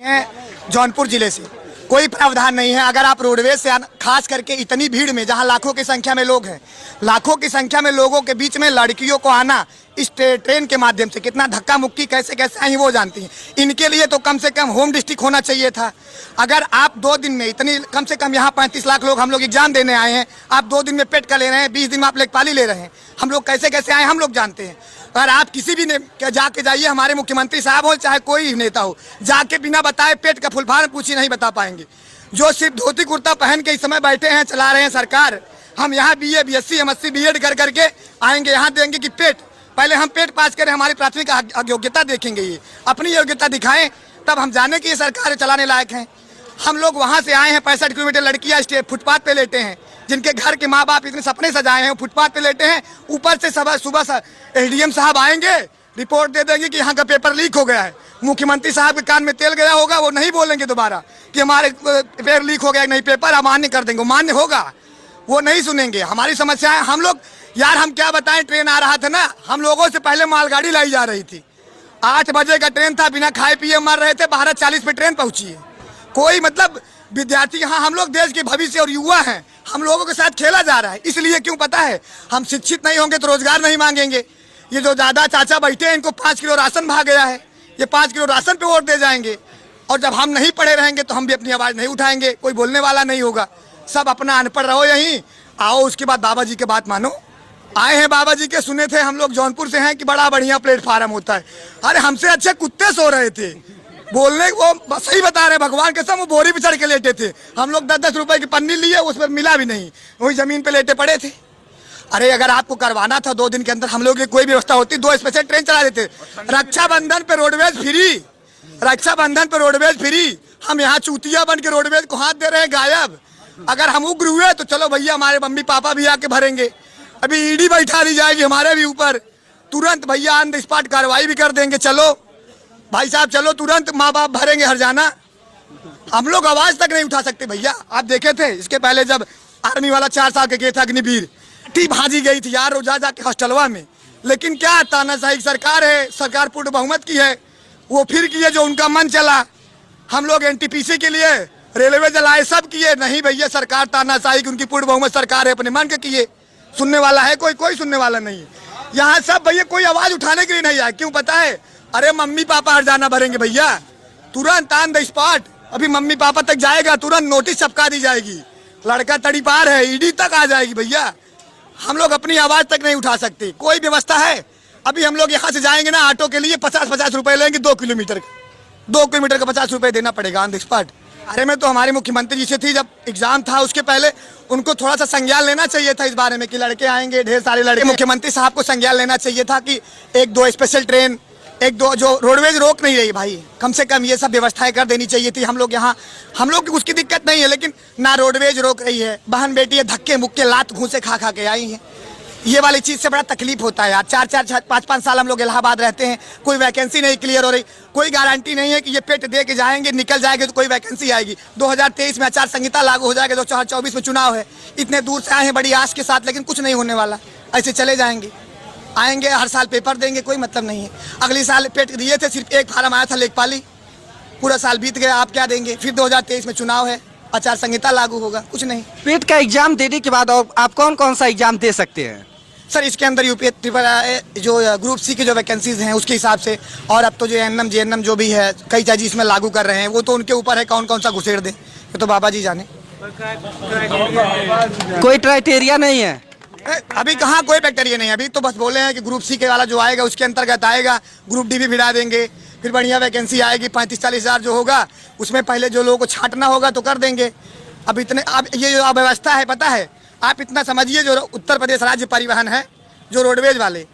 हैं जौनपुर जिले से। कोई प्रावधान नहीं है। अगर आप रोडवेज से खास करके इतनी भीड़ में, जहां लाखों की संख्या में लोग हैं, लाखों की संख्या में लोगों के बीच में लड़कियों को आना इस ट्रेन के माध्यम से कितना धक्का मुक्की कैसे कैसे आई वो जानती हैं। इनके लिए तो कम से कम होम डिस्ट्रिक्ट होना चाहिए था। अगर आप 2 दिन में इतनी, कम से कम यहाँ 35 लाख लोग हम लोग एग्जाम देने आए हैं, आप 2 दिन में पेट का ले रहे हैं, 20 दिन में आप लेखपाली ले रहे हैं। हम लोग कैसे कैसे आए हम लोग जानते हैं। अगर आप किसी भी ने जाके जाइए, हमारे मुख्यमंत्री साहब हो चाहे कोई नेता हो, जाके बिना बताए पेट का फुलफार पूछी नहीं बता पाएंगे। जो सिर्फ धोती कुर्ता पहन के इस समय बैठे हैं, चला रहे हैं सरकार। हम यहाँ BA BSc MSc BEd कर करके आएंगे, यहाँ देंगे कि पेट, पहले हम पेट पास करें, हमारी प्राथमिक योग्यता देखेंगे, ये अपनी योग्यता दिखाएं, तब हम जाने कि ये सरकार चलाने लायक हैं। हम लोग वहाँ से आए हैं, 65 किलोमीटर, लड़कियाँ फुटपाथ पे लेटे हैं, जिनके घर के माँ बाप इतने सपने सजाए हैं, फुटपाथ पे लेटे हैं। ऊपर से सुबह SDM साहब आएंगे, रिपोर्ट दे देंगे कि यहाँ का पेपर लीक हो गया है। मुख्यमंत्री साहब के कान में तेल गया होगा, वो नहीं बोलेंगे दोबारा कि हमारे पेपर लीक हो गया, नहीं पेपर अमान्य कर देंगे, मान्य होगा, वो नहीं सुनेंगे हमारी समस्याएं। हम लोग यार, हम क्या बताएं, ट्रेन आ रहा था ना, हम लोगों से पहले मालगाड़ी लाई जा रही थी। 8 बजे का ट्रेन था, बिना खाए पिए मर रहे थे। 12:40 पे ट्रेन पहुंची है। कोई मतलब विद्यार्थी, यहाँ हम लोग देश के भविष्य और युवा हैं, हम लोगों के साथ खेला जा रहा है। इसलिए क्यों पता है, हम शिक्षित नहीं होंगे तो रोजगार नहीं मांगेंगे। ये जो दादा चाचा बैठे हैं, इनको 5 किलो राशन भाग गया है, ये 5 किलो राशन पे वोट दे जाएंगे। और जब हम नहीं पढ़े रहेंगे तो हम भी अपनी आवाज़ नहीं उठाएंगे, कोई बोलने वाला नहीं होगा। सब अपना अनपढ़ रहो यहीं, आओ उसके बाद बाबा जी की बात मानो। आए हैं बाबा जी के, सुने थे हम लोग जौनपुर से हैं कि बड़ा बढ़िया प्लेटफार्म होता है। अरे हमसे अच्छे कुत्ते सो रहे थे, बोलने वो सही बता रहे, भगवान के सब वो बोरी पे चढ़ के लेटे थे। हम लोग 10-10 रुपए की पन्नी लिए, उस पर मिला भी नहीं, वही जमीन पे लेटे पड़े थे। अरे अगर आपको करवाना था 2 दिन के अंदर, हम लोग की कोई व्यवस्था होती, 2 स्पेशल ट्रेन चला देते। रक्षाबंधन पे रोडवेज फ्री, रक्षाबंधन पे रोडवेज फ्री। हम यहाँ चूतिया बन के रोडवेज को हाथ दे रहे हैं, गायब। अगर हम उग्र हुए तो चलो भैया, हमारे मम्मी पापा भी आके भरेंगे। अभी ED बैठा दी जाएगी हमारे भी ऊपर, तुरंत भैया ऑन द स्पॉट कार्रवाई भी कर देंगे। चलो भाई साहब, चलो तुरंत माँ बाप भरेंगे हरजाना। हम लोग आवाज तक नहीं उठा सकते भैया। आप देखे थे इसके पहले जब आर्मी वाला 4 साल के गए थे अग्निवीर, टी भाजी गई थी यार रोजा जाके हॉस्टलवा में। लेकिन क्या तानाशाही सरकार है, सरकार पूर्ण बहुमत की है, वो फिर किए जो उनका मन चला। हम लोग NTPC के लिए रेलवे जलाए, सब किए, नहीं भैया सरकार तानाशाही की, उनकी पूर्ण बहुमत सरकार है, अपने मन के किए। सुनने वाला है कोई? कोई सुनने वाला नहीं है यहाँ। सब भैया कोई आवाज उठाने के लिए नहीं आया, क्यों पता है? अरे मम्मी पापा हरजाना भरेंगे भैया, तुरंत ऑन द स्पॉट। अभी मम्मी पापा तक जाएगा, तुरंत नोटिस छपका दी जाएगी, लड़का तड़ीपार है, ED तक आ जाएगी भैया। हम लोग अपनी आवाज तक नहीं उठा सकते, कोई व्यवस्था है? अभी हम लोग यहाँ से जाएंगे ना, ऑटो के लिए 50-50 रुपए लेंगे, 2 किलोमीटर का 50 रुपए देना पड़ेगा ऑन द स्पॉट। अरे मैं तो हमारे मुख्यमंत्री जी से थी, जब एग्जाम था उसके पहले उनको थोड़ा सा संज्ञान लेना चाहिए था इस बारे में कि लड़के आएंगे, ढेर सारे लड़के। मुख्यमंत्री साहब को संज्ञान लेना चाहिए था कि 1-2 स्पेशल ट्रेन, 1-2 जो रोडवेज रोक नहीं रही भाई, कम से कम ये सब व्यवस्थाएं कर देनी चाहिए थी। हम लोग यहाँ, हम लोग की उसकी दिक्कत नहीं है, लेकिन ना रोडवेज रोक रही है। बहन बेटी धक्के मुक्के लात घूसे खा खा के आई हैं। ये वाली चीज़ से बड़ा तकलीफ होता है यार। 4-4, 5-5 साल हम लोग इलाहाबाद रहते हैं, कोई वैकेंसी नहीं क्लियर हो रही। कोई गारंटी नहीं है कि ये पेट दे के जाएंगे, निकल जाएंगे तो कोई वैकेंसी आएगी। 2023 में आचार संहिता लागू हो जाएगा, 2024 में चुनाव है। इतने दूर से आए हैं बड़ी आस के साथ, लेकिन कुछ नहीं होने वाला। ऐसे चले जाएंगे, आएंगे हर साल पेपर देंगे, कोई मतलब नहीं है। अगले साल पेट दिए थे, सिर्फ 1 फार्म आया था लेखपाली, पूरा साल बीत गया, आप क्या देंगे? फिर 2023 में चुनाव है, आचार संहिता लागू होगा, कुछ नहीं। पेट का एग्जाम देने के बाद और आप कौन कौन सा एग्जाम दे सकते हैं? सर इसके अंदर UP जो ग्रुप C की जो वैकेंसीज हैं उसके हिसाब से, और अब तो जो ANM JNM जो भी है, कई जज इसमें लागू कर रहे हैं, वो तो उनके ऊपर है कौन कौन सा घुसेड़ दें, ये तो बाबा जी जाने। कोई क्राइटेरिया नहीं है अभी, कहाँ कोई बैक्टीरिया नहीं है। अभी तो बस बोले हैं कि ग्रुप C के वाला जो आएगा उसके अंतर्गत आएगा, ग्रुप D भी भिड़ा देंगे, फिर बढ़िया वैकेंसी आएगी। 35-40 हज़ार जो होगा उसमें पहले जो लोगों को छांटना होगा तो कर देंगे। अब इतने, अब ये जो अव्यवस्था है पता है, आप इतना समझिए, जो उत्तर प्रदेश राज्य परिवहन है, जो रोडवेज वाले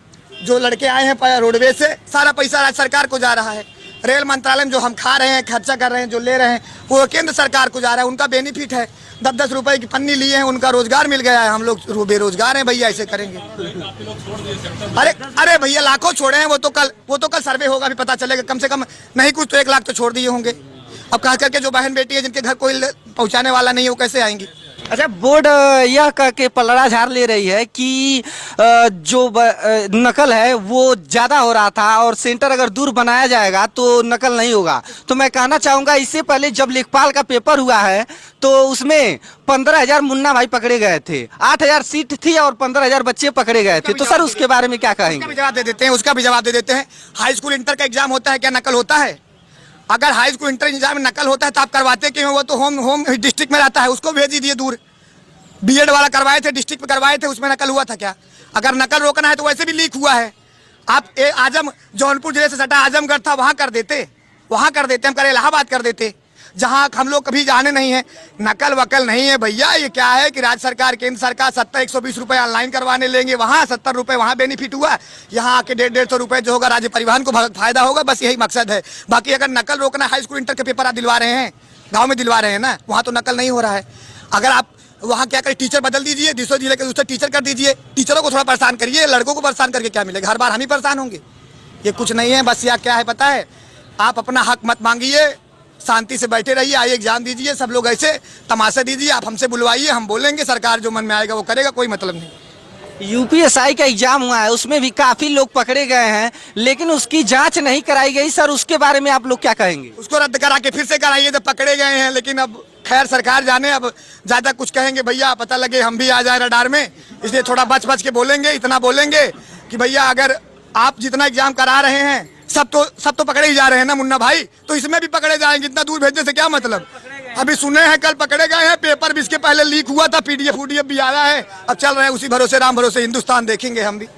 जो लड़के आए हैं रोडवेज से, सारा पैसा राज्य सरकार को जा रहा है। रेल मंत्रालय में जो हम खा रहे हैं, खर्चा कर रहे हैं, जो ले रहे हैं, वो केंद्र सरकार को जा रहा है। उनका बेनिफिट है, 10-10 रुपए की पन्नी लिए हैं, उनका रोजगार मिल गया है। हम लोग बेरोजगार हैं भैया, ऐसे करेंगे? अरे भैया लाखों छोड़े हैं, वो तो कल सर्वे होगा, भी पता चलेगा। कम से कम नहीं कुछ तो 1 लाख तो छोड़ दिए होंगे। अब कह करके जो बहन बेटी है जिनके घर कोई पहुँचाने वाला नहीं है, वो कैसे आएंगी? अच्छा, बोर्ड यह कह के पलड़ा झाड़ ले रही है कि नकल है वो ज्यादा हो रहा था और सेंटर अगर दूर बनाया जाएगा तो नकल नहीं होगा। तो मैं कहना चाहूंगा, इससे पहले जब लेखपाल का पेपर हुआ है तो उसमें 15,000 मुन्ना भाई पकड़े गए थे, 8,000 सीट थी और 15,000 बच्चे पकड़े गए थे। तो सर उसके बारे में क्या कहेंगे? उसका भी जवाब दे देते हैं। हाई स्कूल इंटर का एग्जाम होता है, क्या नकल होता है? अगर हाई स्कूल इंटर एग्जाम में नकल होता है तो आप करवाते क्यों? वो तो होम डिस्ट्रिक्ट में रहता है, उसको भेज दीजिए दूर। बीएड वाला करवाए थे, डिस्ट्रिक्ट में करवाए थे, उसमें नकल हुआ था क्या? अगर नकल रोकना है तो वैसे भी लीक हुआ है। आप आजम जौनपुर जिले से सटा आजमगढ़ था, वहां कर देते, हम कर इलाहाबाद कर देते, जहां हम लोग कभी जाने नहीं है। नकल वकल नहीं है भैया। ये क्या है कि राज्य सरकार, केंद्र सरकार 120 रुपए ऑनलाइन करवाने लेंगे, वहां 70 रुपए वहां बेनिफिट हुआ, यहाँ आके 150 रुपए जो होगा राज्य परिवहन को फायदा होगा। बस यही मकसद है। बाकी अगर नकल रोकना, हाई स्कूल इंटर के पेपर आप दिलवा रहे हैं, गाँव में दिलवा रहे हैं ना, वहाँ तो नकल नहीं हो रहा है। अगर आप वहाँ क्या करें, टीचर बदल दीजिए, दूसरे जिले के दूसरे टीचर कर दीजिए, टीचरों को थोड़ा परेशान करिए। लड़कों को परेशान करके क्या मिलेगा? हर बार हम ही परेशान होंगे? ये कुछ नहीं है। बस यह क्या है पता है, आप अपना हक मत मांगिए, शांति से बैठे रहिए, आइए एग्जाम दीजिए। सब लोग ऐसे तमाशा दीजिए, आप हमसे बुलवाइए, हम बोलेंगे, सरकार जो मन में आएगा वो करेगा, कोई मतलब नहीं। यूपीएसआई का एग्जाम हुआ है, उसमें भी काफी लोग पकड़े गए हैं, लेकिन उसकी जांच नहीं कराई गई। सर उसके बारे में आप लोग क्या कहेंगे? उसको रद्द करा के फिर से कराइए, जब पकड़े गए हैं। लेकिन अब खैर सरकार जाने, अब ज्यादा कुछ कहेंगे भैया पता लगे हम भी आ जाए रडार में, इसलिए थोड़ा बच बच के बोलेंगे। इतना बोलेंगे कि भैया अगर आप जितना एग्जाम करा रहे हैं सब तो पकड़े ही जा रहे हैं ना मुन्ना भाई, तो इसमें भी पकड़े जाएंगे। इतना दूर भेजने से क्या मतलब? अभी सुने हैं कल पकड़े गए हैं, पेपर भी इसके पहले लीक हुआ था, पीडीएफ भी आ रहा है। अब चल रहे हैं उसी भरोसे, राम भरोसे हिंदुस्तान देखेंगे हम भी।